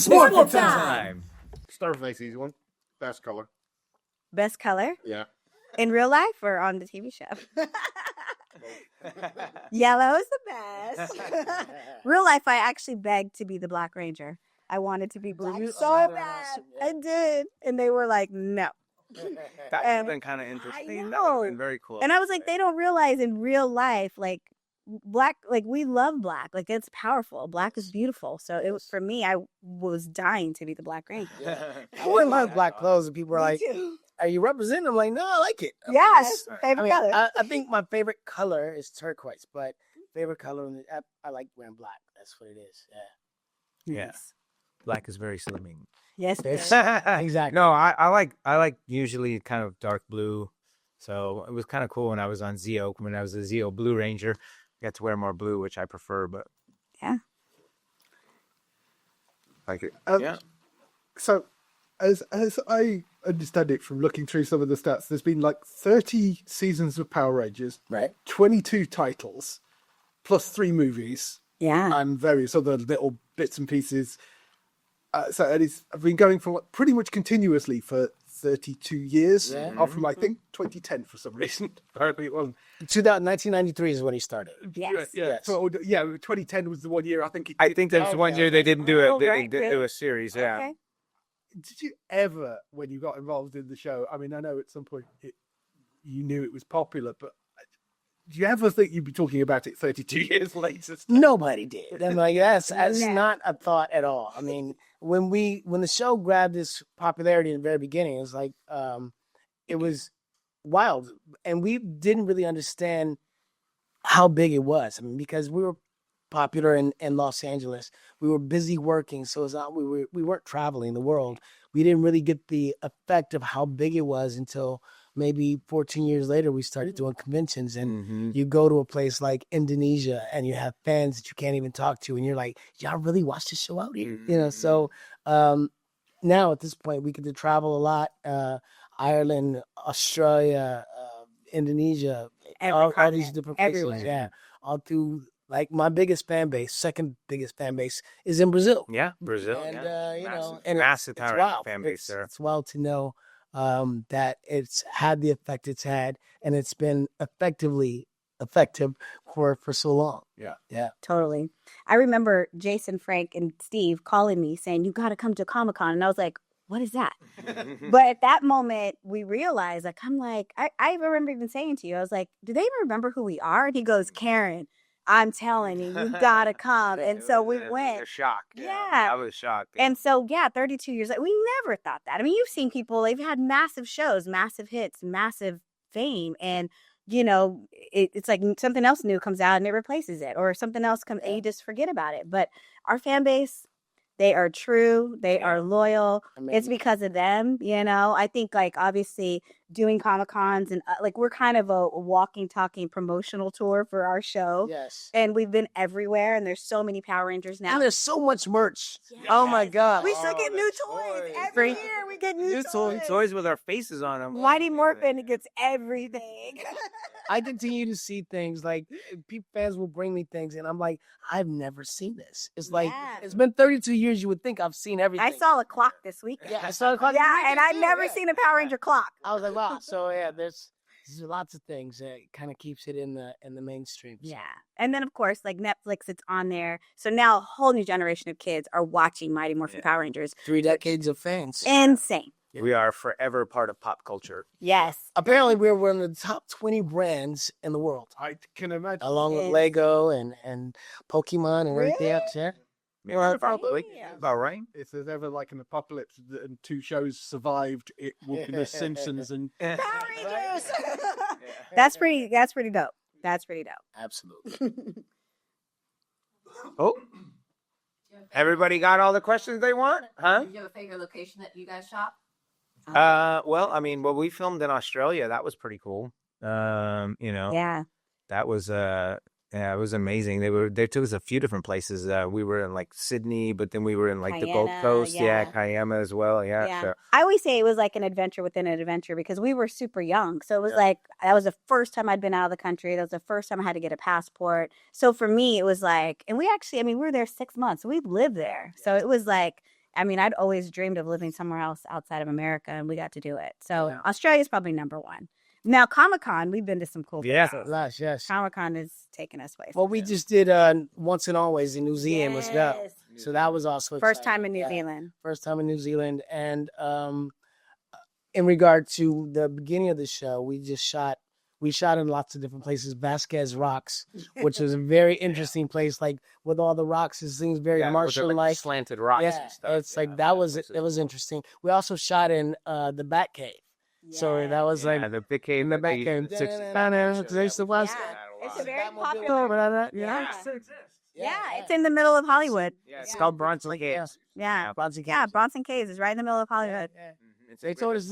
It's Morphin time. Starface, easy one. Best color. Best color? Yeah. In real life or on the TV show? Yellow is the best. Real life, I actually begged to be the Black Ranger. I wanted to be black so bad. I did. And they were like, no. That's been kind of interesting. I know. And very cool. And I was like, they don't realize in real life, like, black, like, we love black. Like, it's powerful. Black is beautiful. So it was, for me, I was dying to be the Black Ranger. I wouldn't mind black clothes, and people were like, are you representing? I'm like, no, I like it. Yes, favorite color. I think my favorite color is turquoise, but favorite color, I like wearing black. That's what it is. Yeah. Yes. Black is very slimming. Yes, Exactly. No, I like usually kind of dark blue. So it was kind of cool when I was on Zeo. When I was a Zeo Blue Ranger, I got to wear more blue, which I prefer. But yeah, like it. Yeah. So, as I understand it from looking through some of the stats, there's been like 30 seasons of Power Rangers, Right. 22 titles, plus 3 movies, yeah. and various other little bits and pieces. So it's been going for pretty much continuously for 32 years, off from I think 2010 for some reason. Apparently it wasn't. 1993 is when he started. Yes. Yeah, so, 2010 was the one year I think. I think there's one year they didn't do it. They right, didn't do a series. Yeah. Okay. Did you ever, when you got involved in the show, I mean, I know at some point you knew it was popular, but do you ever think you'd be talking about it 32 years later? Nobody did. I'm like, that's No. not a thought at all. I mean, when the show grabbed this popularity in the very beginning, it was like, it was wild, and we didn't really understand how big it was. I mean, because we were popular in Los Angeles, we were busy working, so it's not we weren't traveling the world. We didn't really get the effect of how big it was until maybe 14 years later we started doing conventions, and you go to a place like Indonesia and you have fans that you can't even talk to, and you're like, y'all really watch the show out here? You know, so now at this point we get to travel a lot, Ireland, Australia, Indonesia, all these different places. everywhere. Yeah, all through. Like my biggest fan base, second biggest fan base is in Brazil. Yeah, Brazil. And, yeah. you Massive, know, and massive it's Power wild. Ranger fan base there. It's wild to know that it's had the effect it's had, and it's been effective for so long. Yeah. Totally. I remember Jason, Frank, and Steve calling me saying, you got to come to Comic Con. And I was like, what is that? But at that moment, we realized, like, I remember even saying to you, I was like, do they even remember who we are? And he goes, Karen, I'm telling you got to come. And so we went. A shock. Yeah. I was shocked. And so, 32 years later, we never thought that. I mean, you've seen people, they've had massive shows, massive hits, massive fame. And, you know, it's like something else new comes out and it replaces it, or something else comes and you just forget about it. But our fan base, they are true. They are loyal. It's because of them, you know. I think, like, obviously doing Comic-Cons and, like, we're kind of a walking, talking promotional tour for our show. Yes. And we've been everywhere, and there's so many Power Rangers now. And there's so much merch. Yes. Oh, my God. We still get new toys. Every year we get new toys. Toys with our faces on them. Mighty Morphin gets everything. I continue to see things like fans will bring me things, and I'm like, I've never seen this. It's like, it's been 32 years. You would think I've seen everything. I saw a clock this weekend. Yeah, I saw a clock. Yeah, and I've never seen a Power Ranger clock. I was like, wow. So yeah, there's lots of things that kind of keeps it in the mainstream. So. Yeah. And then, of course, like Netflix, it's on there. So now a whole new generation of kids are watching Mighty Morphin Power Rangers. 3 decades of fans. Insane. We are forever part of pop culture. Yes. Apparently, we're one of the top 20 brands in the world, I can imagine. along with Lego and Pokemon and everything else. Yeah. Yeah, probably. About right. If there's ever like an apocalypse and 2 shows survived, it will be The Simpsons and Power Rangers. That's pretty dope. That's pretty dope. Absolutely. Oh. Everybody got all the questions they want? Huh? Do you have a favorite location that you guys shop? Well, I mean, we filmed in Australia. That was pretty cool. You know. Yeah. That was it was amazing. They took us a few different places. We were in like Sydney, but then we were in like the Gold Guyana, Coast. yeah. Yeah, Cayenne as well. Yeah. So, I always say it was like an adventure within an adventure because we were super young. So it was like, that was the first time I'd been out of the country. That was the first time I had to get a passport. So for me, it was like, and we were there 6 months. So we lived there. So it was like, I mean, I'd always dreamed of living somewhere else outside of America, and we got to do it. So Australia's probably number one. Now, Comic Con, we've been to some cool places. Gosh, yes. Comic Con is taking us places. Well, we just did Once and Always in New Zealand. Let's go. So that was also First exciting. time in New Zealand. First time in New Zealand. And in regard to the beginning of the show, we shot in lots of different places. Vasquez Rocks, which is a very interesting place, like with all the rocks, it seems very Martial-like. Slanted rocks and stuff. It's like it was interesting. We also shot in the Bat Cave. So that was like the big cave. the Bat Cave. It's a very popular. Yeah. It's in the middle of Hollywood. It's called Bronson Caves. Yeah. Bronson Caves. Yeah, Bronson Caves is right in the middle of Hollywood. They told us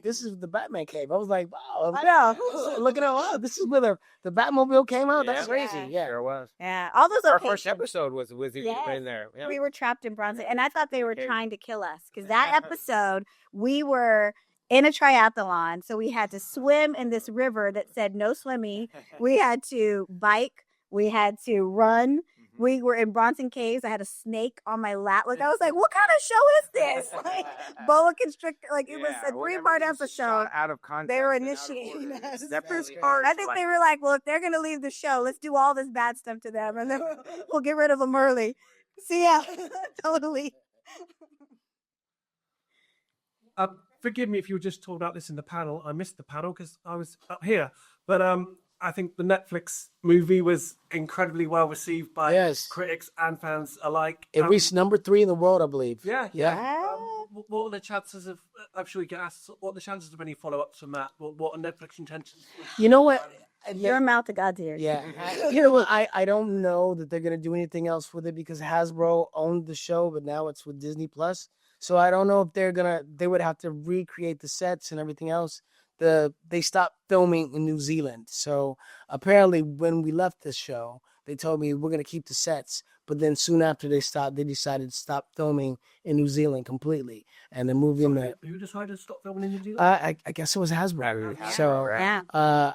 this is the Batman cave. I was like, wow, I know. looking at this is where the Batmobile came out. That's Yeah. crazy. Yeah, Sure was. Yeah, all those Our locations. first episode was with you in there. Yeah. We were trapped in Bronson, and I thought they were trying to kill us because that episode we were in a triathlon, so we had to swim in this river that said no swimming. We had to bike. We had to run. We were in Bronson Caves. I had a snake on my lap. Like I was like, "What kind of show is this?" Like boa constrictor. Like it was a 3-part episode. Out of context. They were initiating us. That first I think they were like, "Well, if they're gonna leave the show, let's do all this bad stuff to them, and then we'll get rid of them early." So yeah, totally. Forgive me if you were just talking about this in the panel. I missed the panel because I was up here. But I think the Netflix movie was incredibly well received by critics and fans alike. It reached number 3 in the world, I believe. Yeah. Wow. What are the chances of? I'm sure we get asked. What are the chances of any follow-ups from that? What are Netflix intentions? You know what? Your mouth to God's ears. Yeah. You know what? I don't know that they're gonna do anything else with it because Hasbro owned the show, but now it's with Disney Plus. So I don't know if they would have to recreate the sets and everything else. They stopped filming in New Zealand. So apparently when we left the show, they told me we're going to keep the sets. But then soon after they decided to stop filming in New Zealand completely. And the movie... Who decided to stop filming in New Zealand? I guess it was Hasbro. So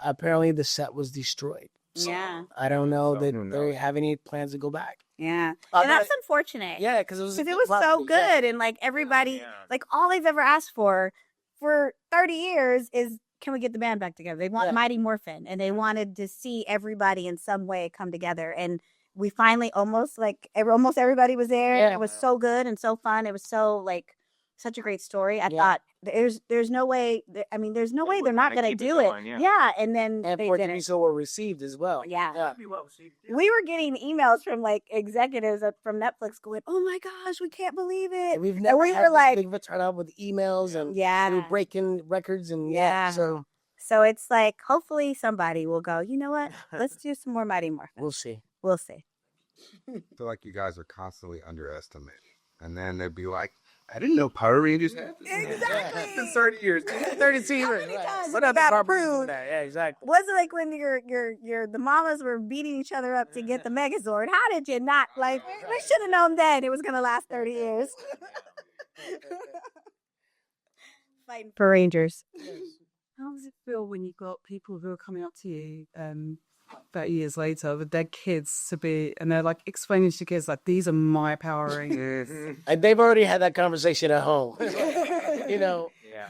apparently the set was destroyed. So I don't know that they have any plans to go back. Yeah. And that's unfortunate. Yeah, because it was so good. And like everybody, like all they've ever asked for 30 years is, can we get the band back together? They want Mighty Morphin, and they wanted to see everybody in some way come together. And we finally almost everybody was there. Yeah. It was so good and so fun. It was so like such a great story. I thought there's no way. I mean, there's no way they're not going to do it. Yeah. And then they for did it to be it. so well received as well. Yeah. We were getting emails from like executives from Netflix going, "Oh my gosh, we can't believe it." And we've never we had were this like, big of a turnout with emails and Yeah. breaking records and So it's like, hopefully somebody will go, you know what? Let's do some more Mighty Morphin. we'll see. We'll see. I feel like you guys are constantly underestimated. And then they'd be like, I didn't know Power Rangers had this. Exactly. It's been 30 years. 32 years. many times What have other you got carpets do approved? that? Yeah, exactly. Was it like when the mamas were beating each other up to get the Megazord? How did you not? Like, we should have known then it was going to last 30 years. Fighting for Rangers. How does it feel when you've got people who are coming up to you 30 years later with their kids and they're like explaining to kids like, these are my Power Rangers? And they've already had that conversation at home,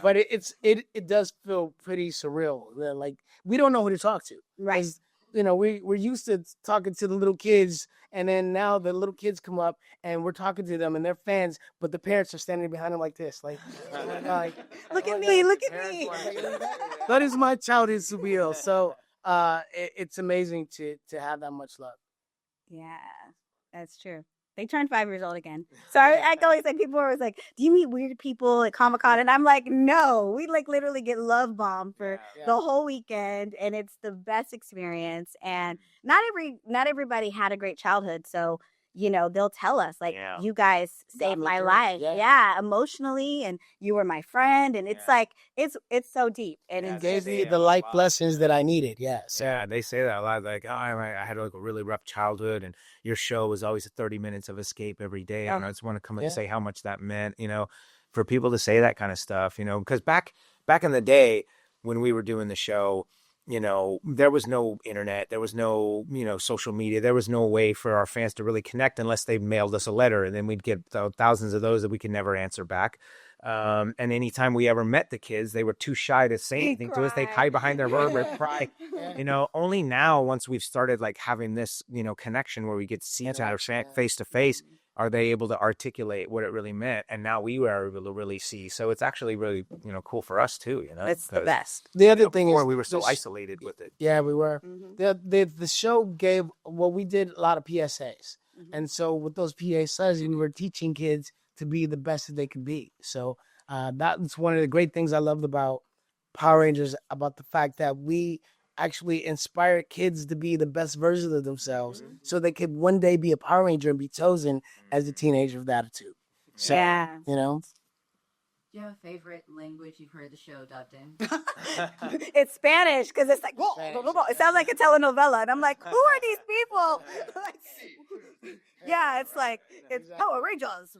But it does feel pretty surreal. Like we don't know who to talk to, Right. We're used to talking to the little kids, and then now the little kids come up and we're talking to them and they're fans, but the parents are standing behind them like this, like Look at me, look at me. That is my childhood surreal. So it's amazing to have that much love. Yeah, that's true. They turned 5 years old again. So I always say, people are always like, do you meet weird people at Comic-Con? And I'm like, no, we like literally get love bombed for the whole weekend, and it's the best experience. And not everybody had a great childhood. So, they'll tell us like, you guys saved my life. Yeah, emotionally. And you were my friend. And it's like, it's so deep. And it gave me the life lessons that I needed. Yes. Yeah, they say that a lot. Like, I had like a really rough childhood, and your show was always 30 minutes of escape every day. And I just want to come and say how much that meant, for people to say that kind of stuff, because back in the day when we were doing the show, there was no internet, there was no, social media, there was no way for our fans to really connect unless they mailed us a letter, and then we'd get thousands of those that we could never answer back. And anytime we ever met the kids, they were too shy to say anything to us. They'd hide behind their robe or cry. Only now, once we've started like having this, connection where we get to see each other face to face, are they able to articulate what it really meant? And now we were able to really see. So it's actually really, cool for us too, It's the best. The other thing is we were so isolated with it. Yeah, we were. The show gave, we did a lot of PSAs. And so with those PSAs, we were teaching kids to be the best that they could be. So that's one of the great things I loved about Power Rangers, about the fact that we actually inspired kids to be the best version of themselves so they could one day be a Power Ranger and be chosen as a teenager with attitude. So, Yeah. Do you have a favorite language you've heard the show dubbed in? It's Spanish because it's like, whoa, it sounds like a telenovela. And I'm like, who are these people? Yeah, it's like, it's Power Rangers.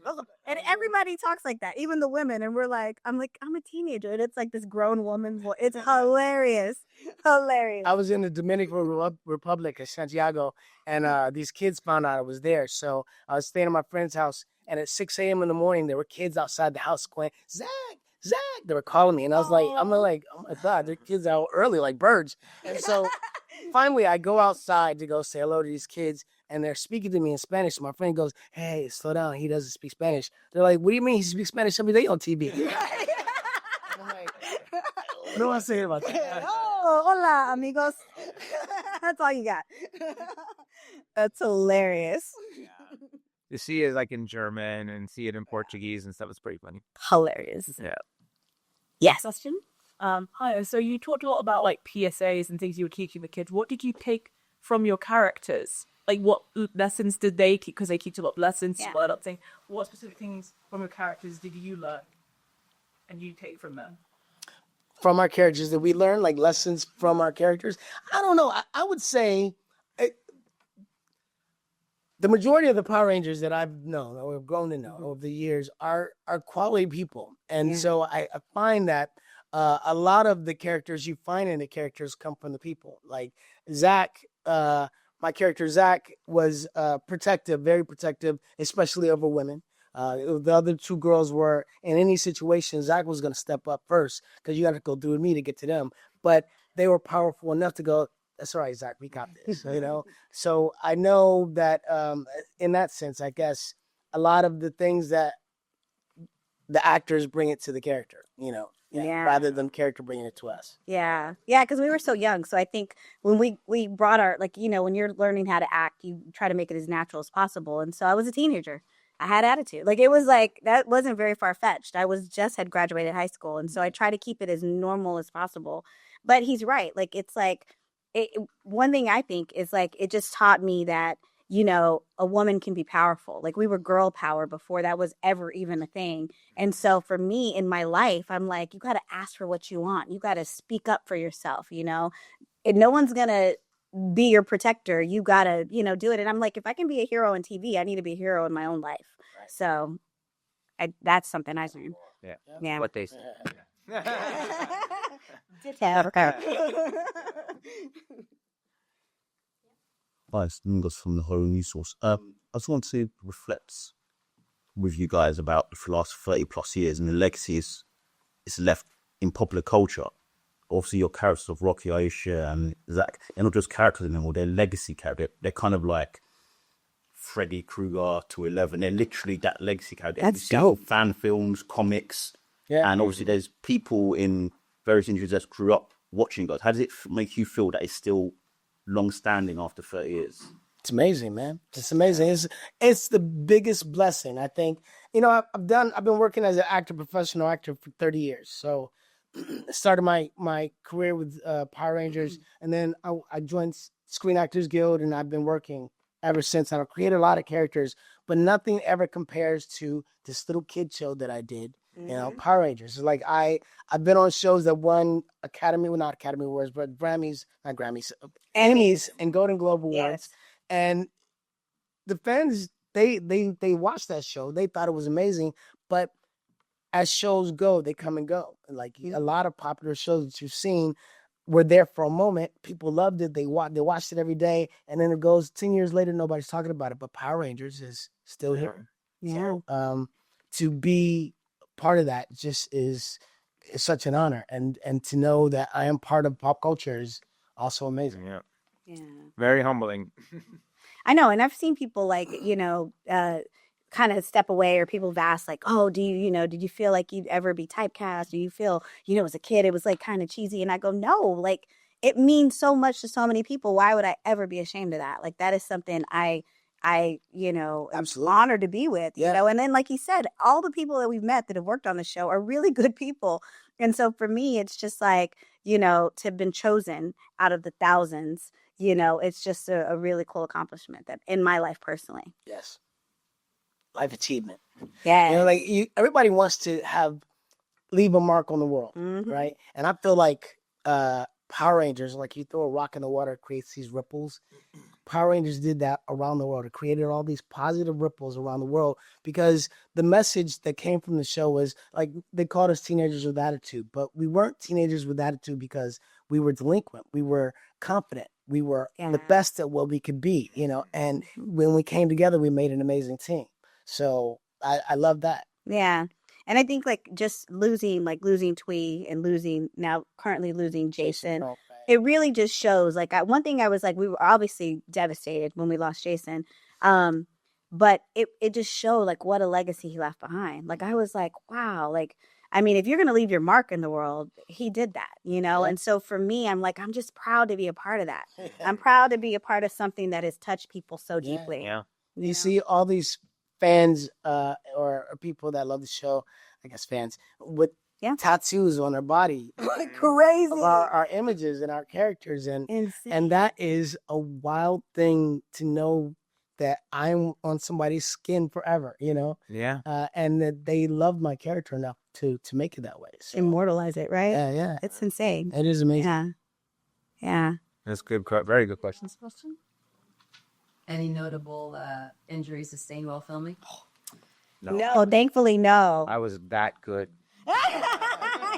And everybody talks like that, even the women. And I'm a teenager. And it's like this grown woman's voice. It's hilarious. Hilarious. I was in the Dominican Republic of Santiago, and these kids found out I was there. So I was staying at my friend's house, and at 6 a.m. in the morning, there were kids outside the house going, Zack, Zack. They were calling me, and I was like, oh my God, they're kids out early like birds. And so finally, I go outside to go say hello to these kids, and they're speaking to me in Spanish. So my friend goes, hey, slow down. He doesn't speak Spanish. They're like, what do you mean he speaks Spanish every day on TV? And I'm like, what do I say about that? Oh, hola, amigos. That's all you got. That's hilarious. To see it like in German and see it in Portuguese and stuff, it's pretty funny. Hilarious. Yeah. Yes. Question. Hi. So you talked a lot about like PSAs and things you were teaching the kids. What did you take from your characters? Like what lessons did they keep? Because they teach a lot of lessons. Yeah. What specific things from your characters did you learn and you take from them? From our characters, did we learn like lessons from our characters? I don't know. I would say the majority of the Power Rangers that I've known or have grown to know over the years are quality people. And so I find that a lot of the characters you find in the characters come from the people. Like Zack, my character Zack was protective, very protective, especially over women. The other two girls were, in any situation, Zack was going to step up first because you got to go through me to get to them. But they were powerful enough to go, that's all right, Zack, we got this, So I know that in that sense, I guess, a lot of the things that the actors bring it to the character, rather than character bringing it to us. Yeah. Yeah, because we were so young. So I think when we brought our, when you're learning how to act, you try to make it as natural as possible. And so I was a teenager. I had attitude. It was that wasn't very far-fetched. I had graduated high school. And so I try to keep it as normal as possible. But he's right. One thing I think is it just taught me that, a woman can be powerful. We were girl power before that was ever even a thing. And so for me in my life, I'm you got to ask for what you want. You got to speak up for yourself, And no one's going to be your protector. You got to, do it. And I'm if I can be a hero on TV, I need to be a hero in my own life. Right. So that's something I learned. Yeah. What they say. Hi, it's Nungas from the Horror News Source. I just want to reflect with you guys about the last 30 plus years and the legacy it's left in popular culture. Obviously, your characters of Rocky, Aisha, and Zack, they're not just characters anymore, they're legacy characters. They're kind of like Freddy Krueger to 11. They're literally that legacy character. That's dope. Fan films, comics, and obviously there's people in various industries that grew up watching guys. How does it make you feel that it's still long-standing after 30 years? It's amazing, man. It's amazing. It's the biggest blessing, I think. I've been working as an professional actor for 30 years. So I started my career with Power Rangers, and then I joined Screen Actors Guild, and I've been working ever since. I've created a lot of characters, but nothing ever compares to this little kid show that I did. Power Rangers. I've been on shows that won not Academy Awards, but Emmys and Golden Globe Awards. Yes. And the fans, they watched that show. They thought it was amazing, but as shows go, they come and go. A lot of popular shows that you've seen, were there for a moment. People loved it. They watched it every day, and then it goes 10 years later, nobody's talking about it. But Power Rangers is still here. Yeah. So, to be part of that just is such an honor, and to know that I am part of pop culture is also amazing. Yeah. Yeah. Very humbling. I know, and I've seen people like, kind of step away, or people have asked like, oh, did you feel like you'd ever be typecast? Do you feel, as a kid, it was like kind of cheesy? And I go, no, like it means so much to so many people. Why would I ever be ashamed of that? Like that is something I am Absolutely. honored to be with, and then like he said, all the people that we've met that have worked on the show are really good people. And so for me, it's just like, to have been chosen out of the thousands, it's just a really cool accomplishment that in my life personally. Yes. Life achievement. Yeah. Everybody wants to leave a mark on the world, Mhm. right? And I feel like Power Rangers, like you throw a rock in the water, it creates these ripples. Power Rangers did that around the world. It created all these positive ripples around the world because the message that came from the show was like they called us teenagers with attitude, but we weren't teenagers with attitude because we were delinquent. We were confident. We were the best at what we could be, and when we came together, we made an amazing team. So I love that. Yeah. And I think like just losing Twee and currently losing Jason, it really just shows like one thing I was like, we were obviously devastated when we lost Jason. But it just showed like what a legacy he left behind. Like I was like, wow, like, I mean, if you're going to leave your mark in the world, he did that, And so for me, I'm like, I'm just proud to be a part of that. I'm proud to be a part of something that has touched people so deeply. Yeah. You see all these fans or people that love the show, I guess fans, with tattoos on their body. Like crazy. Of our images and our characters. And that is a wild thing to know that I'm on somebody's skin forever, Yeah. And that they love my character enough to make it that way. So, immortalize it, right? Yeah. It's insane. It is amazing. Yeah. Yeah. That's good. Very good question. Next question. Any notable injuries sustained while filming? No, thankfully, no. I was that good.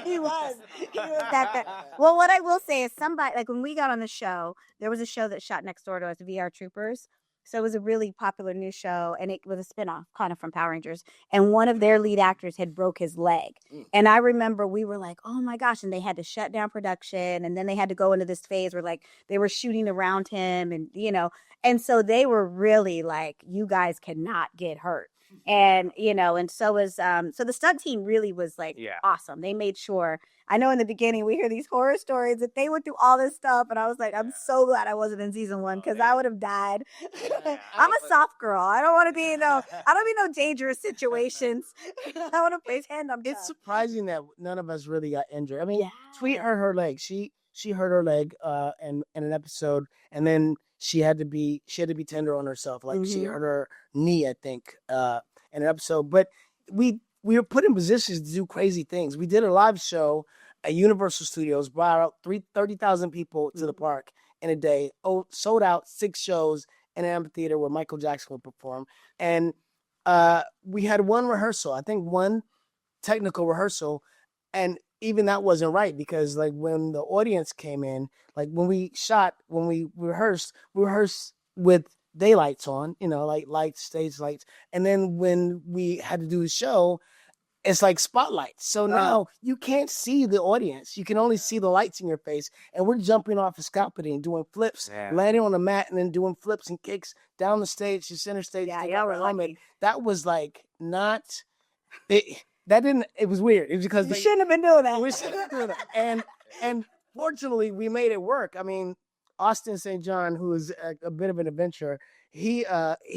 He was that good. Well, what I will say is somebody, like when we got on the show, there was a show that shot next door to us, VR Troopers. So it was a really popular new show, and it was a spinoff kind of from Power Rangers. And one of their lead actors had broke his leg. And I remember we were like, oh my gosh. And they had to shut down production. And then they had to go into this phase where like they were shooting around him and, and so they were really like, you guys cannot get hurt. And, and so was, so the stunt team really was like awesome. They made sure, I know in the beginning we hear these horror stories that they went through all this stuff. And I was like, I'm so glad I wasn't in season 1 because I would have died. I'm a soft girl. I don't want to be no dangerous situations. I want to play hand. It's surprising that none of us really got injured. I mean, Tweet hurt her leg. She hurt her leg in an episode, and then she had to be tender on herself. Like she hurt her knee, I think, in an episode. But we were put in positions to do crazy things. We did a live show at Universal Studios, brought out 30,000 people to the park in a day. Sold out 6 shows in an amphitheater where Michael Jackson would perform. And we had one rehearsal, I think one technical rehearsal, and even that wasn't right because like when the audience came in, like when we rehearsed with daylights on, like lights, stage lights. And then when we had to do the show, it's like spotlights. So now you can't see the audience. You can only see the lights in your face. And we're jumping off a scaffolding and doing flips, landing on the mat and then doing flips and kicks down the stage to center stage. Yeah, y'all were lucky. That was like not... It was weird. It was because you shouldn't have been doing that. We shouldn't have been doing that. And fortunately, we made it work. I mean, Austin St. John, who is a bit of an adventurer, he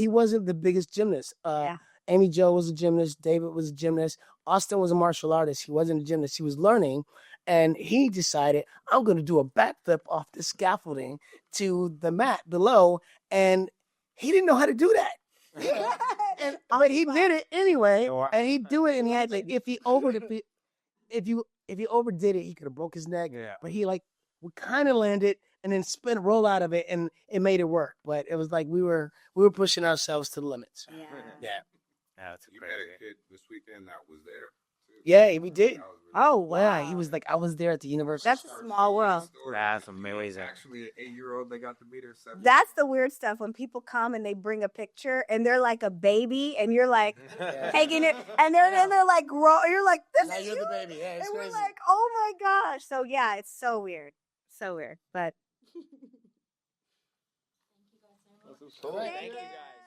wasn't the biggest gymnast. Amy Jo was a gymnast. David was a gymnast. Austin was a martial artist. He wasn't a gymnast. He was learning. And he decided, I'm going to do a backflip off the scaffolding to the mat below. And he didn't know how to do that. But he did it anyway, and he'd do it, and he had like if you overdid it, he could have broke his neck. Yeah. But he like would kind of land it and then roll out of it, and it made it work. But it was like we were pushing ourselves to the limits. Yeah, that's You had a kid this weekend that was there. Too. Yeah, we did. That was Oh wow, he was like, I was there at the Universal. That's a small world. That's amazing. Actually, an 8-year-old, they got to meet her 7. That's the weird stuff when people come and they bring a picture and they're like a baby and you're like taking it and they're like you're like this Now is you're you? the baby. Yeah, it's And crazy. we're like, oh my gosh. So yeah, it's so weird. So weird. But Cool. thank you guys.